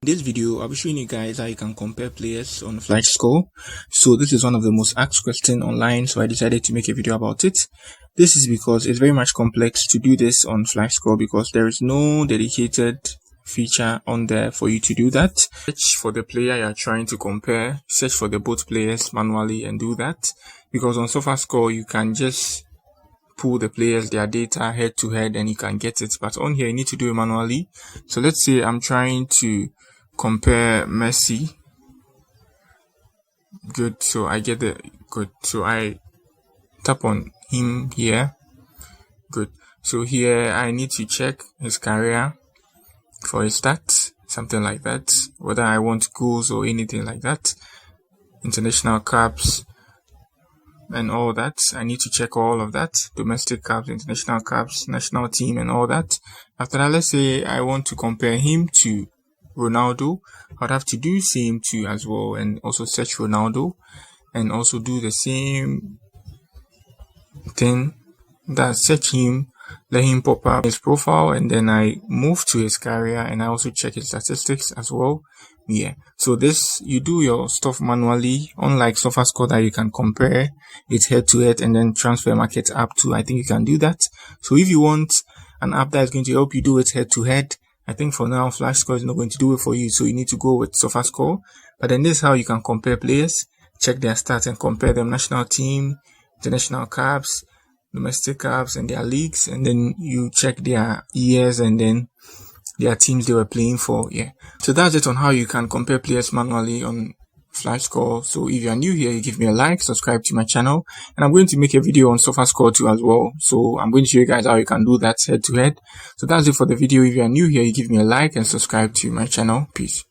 this video, I'll be showing you guys how you can compare players on FlashScore. So this is one of the most asked questions online, so I decided to make a video about it. This is because it's very much complex to do this on FlashScore because there is no dedicated feature on there for you to do that. Search for the player you're trying to compare, search for the both players manually and do that, because on SofaScore you can just pull the players, their data head to head, and you can get it, but on here you need to do it manually. So let's say I'm trying to compare Messi. Good, so I get the good, so I tap on him here. Good, so here I need to check his career for his stats, something like that, whether I want goals or anything like that, international caps and all that. I need to check all of that, domestic caps, international caps, national team, and all that. After that, let's say I want to compare him to Ronaldo. I'd have to do same too as well, and also search Ronaldo, and also do the same thing, that search him, let him pop up his profile, and then I move to his career, and I also check his statistics as well. Yeah, so this, you do your stuff manually, unlike SofaScore that you can compare it head to head and then transfer market app too. I think you can do that. So if you want an app that is going to help you do it head to head, I think for now FlashScore is not going to do it for you, so you need to go with SofaScore. But then this is how you can compare players, check their stats and compare them: national team, international caps, domestic caps, and their leagues, and then you check their years and then their teams they were playing for. Yeah, so that's it on how you can compare players manually on FlashScore. So if you are new here, you give me a like, subscribe to my channel, and I'm going to make a video on SofaScore too as well. So I'm going to show you guys how you can do that head to head. So that's it for the video. If you are new here, you give me a like and subscribe to my channel. Peace.